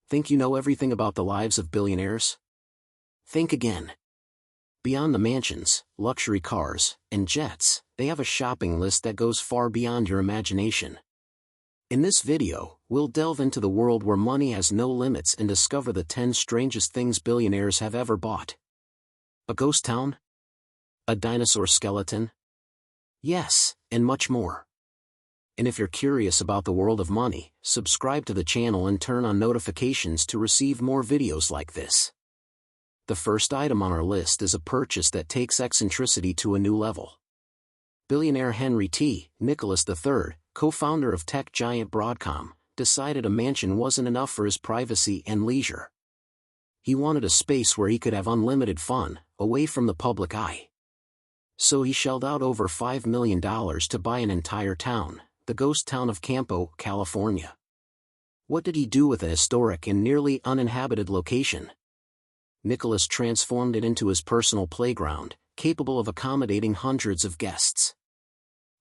Think you know everything about the lives of billionaires? Think again. Beyond the mansions, luxury cars, and jets, they have a shopping list that goes far beyond your imagination. In this video, we'll delve into the world where money has no limits and discover the 10 strangest things billionaires have ever bought. A ghost town? A dinosaur skeleton? Yes, and much more. And if you're curious about the world of money, subscribe to the channel and turn on notifications to receive more videos like this. The first item on our list is a purchase that takes eccentricity to a new level. Billionaire Henry T. Nicholas III, co-founder of tech giant Broadcom, decided a mansion wasn't enough for his privacy and leisure. He wanted a space where he could have unlimited fun, away from the public eye. So he shelled out over $5 million to buy an entire town, the ghost town of Campo, California. What did he do with a historic and nearly uninhabited location? Nicholas transformed it into his personal playground, capable of accommodating hundreds of guests.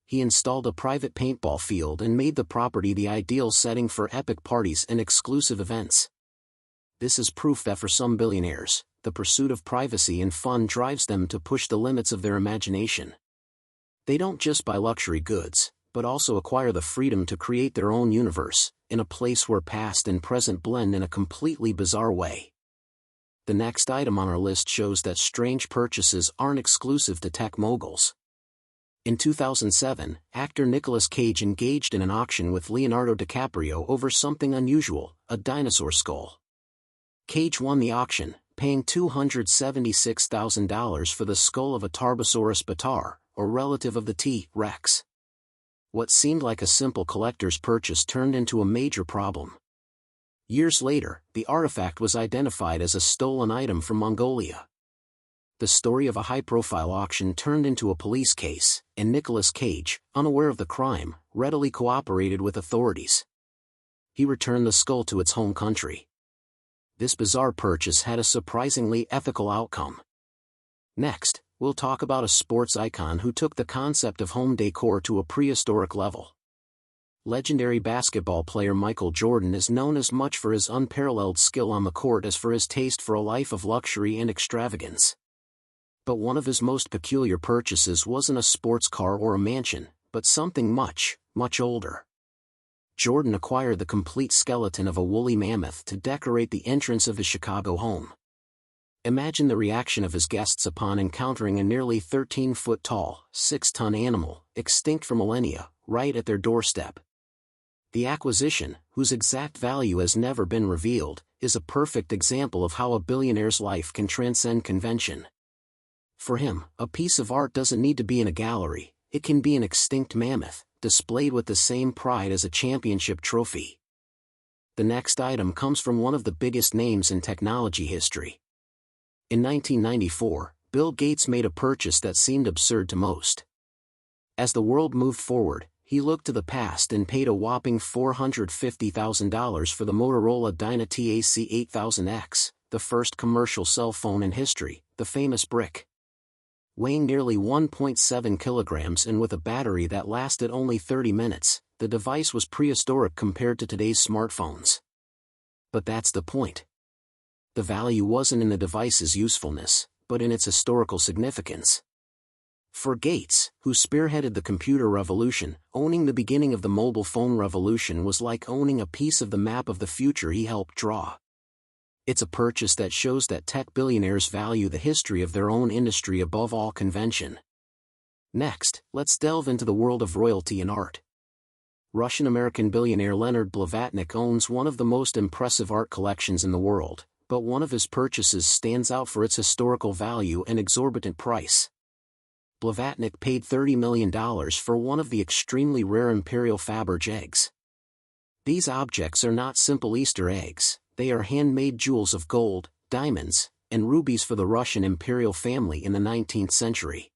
He installed a private paintball field and made the property the ideal setting for epic parties and exclusive events. This is proof that for some billionaires, the pursuit of privacy and fun drives them to push the limits of their imagination. They don't just buy luxury goods, but also acquire the freedom to create their own universe, in a place where past and present blend in a completely bizarre way. The next item on our list shows that strange purchases aren't exclusive to tech moguls. In 2007, actor Nicolas Cage engaged in an auction with Leonardo DiCaprio over something unusual, a dinosaur skull. Cage won the auction, paying $276,000 for the skull of a Tarbosaurus bataar, or relative of the T-Rex. What seemed like a simple collector's purchase turned into a major problem. Years later, the artifact was identified as a stolen item from Mongolia. The story of a high-profile auction turned into a police case, and Nicolas Cage, unaware of the crime, readily cooperated with authorities. He returned the skull to its home country. This bizarre purchase had a surprisingly ethical outcome. Next, we'll talk about a sports icon who took the concept of home decor to a prehistoric level. Legendary basketball player Michael Jordan is known as much for his unparalleled skill on the court as for his taste for a life of luxury and extravagance. But one of his most peculiar purchases wasn't a sports car or a mansion, but something much, much older. Jordan acquired the complete skeleton of a woolly mammoth to decorate the entrance of his Chicago home. Imagine the reaction of his guests upon encountering a nearly 13-foot-tall, 6-ton animal, extinct for millennia, right at their doorstep. The acquisition, whose exact value has never been revealed, is a perfect example of how a billionaire's life can transcend convention. For him, a piece of art doesn't need to be in a gallery, it can be an extinct mammoth, displayed with the same pride as a championship trophy. The next item comes from one of the biggest names in technology history. In 1994, Bill Gates made a purchase that seemed absurd to most. As the world moved forward, he looked to the past and paid a whopping $450,000 for the Motorola Dynatac 8000X, the first commercial cell phone in history, the famous brick. Weighing nearly 1.7 kilograms and with a battery that lasted only 30 minutes, the device was prehistoric compared to today's smartphones. But that's the point. The value wasn't in the device's usefulness, but in its historical significance. For Gates, who spearheaded the computer revolution, owning the beginning of the mobile phone revolution was like owning a piece of the map of the future he helped draw. It's a purchase that shows that tech billionaires value the history of their own industry above all convention. Next, let's delve into the world of royalty and art. Russian-American billionaire Leonard Blavatnik owns one of the most impressive art collections in the world, but one of his purchases stands out for its historical value and exorbitant price. Blavatnik paid $30 million for one of the extremely rare imperial Fabergé eggs. These objects are not simple Easter eggs, they are handmade jewels of gold, diamonds, and rubies for the Russian imperial family in the 19th century.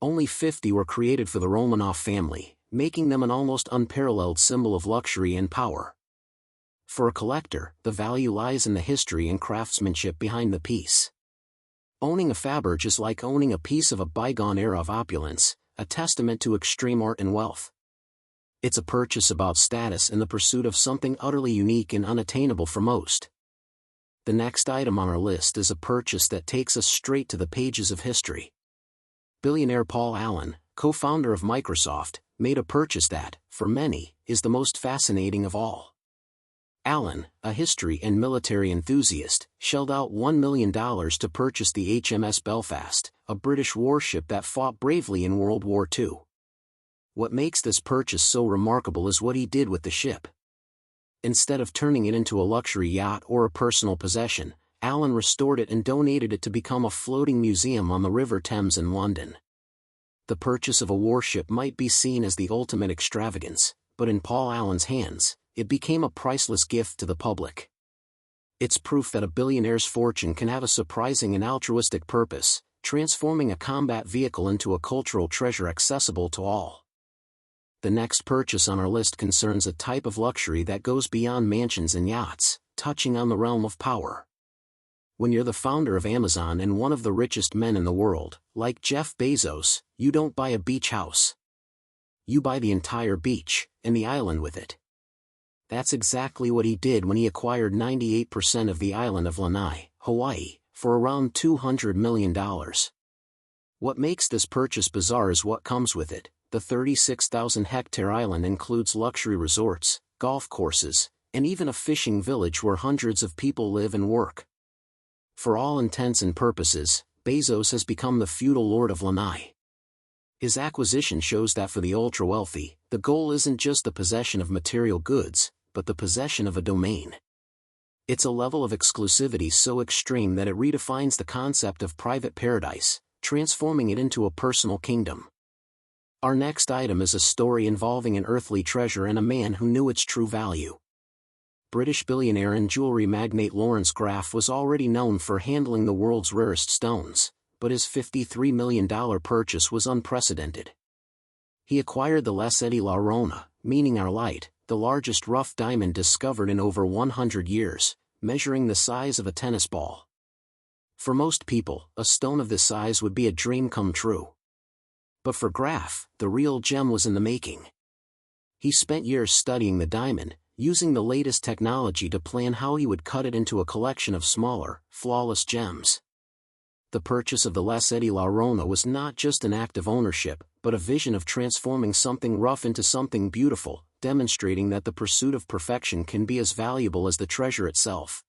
Only 50 were created for the Romanov family, making them an almost unparalleled symbol of luxury and power. For a collector, the value lies in the history and craftsmanship behind the piece. Owning a Fabergé is like owning a piece of a bygone era of opulence, a testament to extreme art and wealth. It's a purchase about status and the pursuit of something utterly unique and unattainable for most. The next item on our list is a purchase that takes us straight to the pages of history. Billionaire Paul Allen, co-founder of Microsoft, made a purchase that, for many, is the most fascinating of all. Allen, a history and military enthusiast, shelled out $1 million to purchase the HMS Belfast, a British warship that fought bravely in World War II. What makes this purchase so remarkable is what he did with the ship. Instead of turning it into a luxury yacht or a personal possession, Allen restored it and donated it to become a floating museum on the River Thames in London. The purchase of a warship might be seen as the ultimate extravagance, but in Paul Allen's hands, it became a priceless gift to the public. It's proof that a billionaire's fortune can have a surprising and altruistic purpose, transforming a combat vehicle into a cultural treasure accessible to all. The next purchase on our list concerns a type of luxury that goes beyond mansions and yachts, touching on the realm of power. When you're the founder of Amazon and one of the richest men in the world, like Jeff Bezos, you don't buy a beach house. You buy the entire beach, and the island with it. That's exactly what he did when he acquired 98% of the island of Lanai, Hawaii, for around $200 million. What makes this purchase bizarre is what comes with it. The 36,000-hectare island includes luxury resorts, golf courses, and even a fishing village where hundreds of people live and work. For all intents and purposes, Bezos has become the feudal lord of Lanai. His acquisition shows that for the ultra-wealthy, the goal isn't just the possession of material goods, but the possession of a domain. It's a level of exclusivity so extreme that it redefines the concept of private paradise, transforming it into a personal kingdom. Our next item is a story involving an earthly treasure and a man who knew its true value. British billionaire and jewelry magnate Lawrence Graff was already known for handling the world's rarest stones, but his $53 million purchase was unprecedented. He acquired the Lesedi La Rona, meaning our light, the largest rough diamond discovered in over 100 years, measuring the size of a tennis ball. For most people, a stone of this size would be a dream come true. But for Graff, the real gem was in the making. He spent years studying the diamond, using the latest technology to plan how he would cut it into a collection of smaller, flawless gems. The purchase of the Lesedi La Rona was not just an act of ownership, but a vision of transforming something rough into something beautiful, demonstrating that the pursuit of perfection can be as valuable as the treasure itself.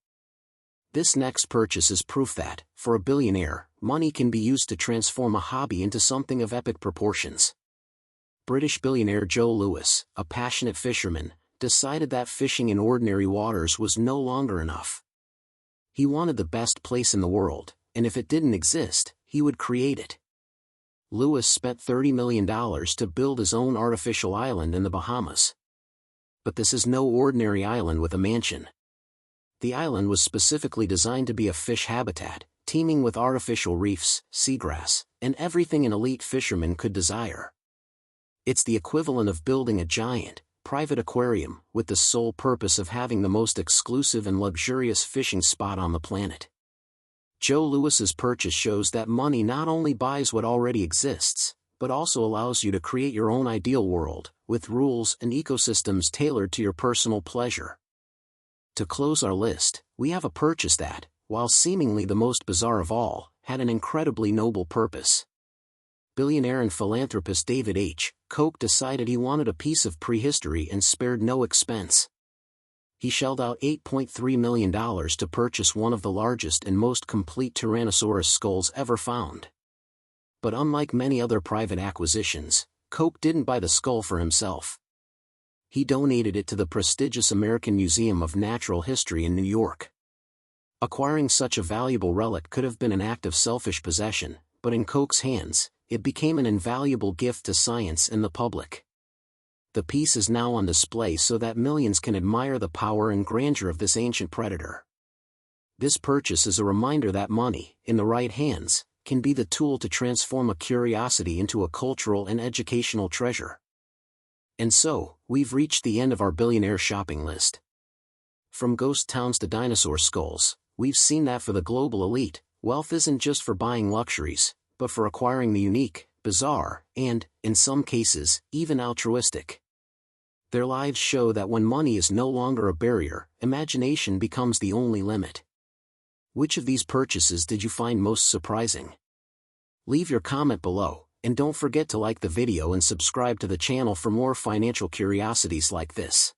This next purchase is proof that, for a billionaire, money can be used to transform a hobby into something of epic proportions. British billionaire Joe Lewis, a passionate fisherman, decided that fishing in ordinary waters was no longer enough. He wanted the best place in the world, and if it didn't exist, he would create it. Lewis spent $30 million to build his own artificial island in the Bahamas. But this is no ordinary island with a mansion. The island was specifically designed to be a fish habitat, teeming with artificial reefs, seagrass, and everything an elite fisherman could desire. It's the equivalent of building a giant, private aquarium, with the sole purpose of having the most exclusive and luxurious fishing spot on the planet. Joe Lewis's purchase shows that money not only buys what already exists, but also allows you to create your own ideal world, with rules and ecosystems tailored to your personal pleasure. To close our list, we have a purchase that, while seemingly the most bizarre of all, had an incredibly noble purpose. Billionaire and philanthropist David H. Koch decided he wanted a piece of prehistory and spared no expense. He shelled out $8.3 million to purchase one of the largest and most complete Tyrannosaurus skulls ever found. But unlike many other private acquisitions, Koch didn't buy the skull for himself. He donated it to the prestigious American Museum of Natural History in New York. Acquiring such a valuable relic could have been an act of selfish possession, but in Koch's hands, it became an invaluable gift to science and the public. The piece is now on display so that millions can admire the power and grandeur of this ancient predator. This purchase is a reminder that money, in the right hands, can be the tool to transform a curiosity into a cultural and educational treasure. And so, we've reached the end of our billionaire shopping list. From ghost towns to dinosaur skulls, we've seen that for the global elite, wealth isn't just for buying luxuries, but for acquiring the unique, bizarre, and, in some cases, even altruistic. Their lives show that when money is no longer a barrier, imagination becomes the only limit. Which of these purchases did you find most surprising? Leave your comment below, and don't forget to like the video and subscribe to the channel for more financial curiosities like this.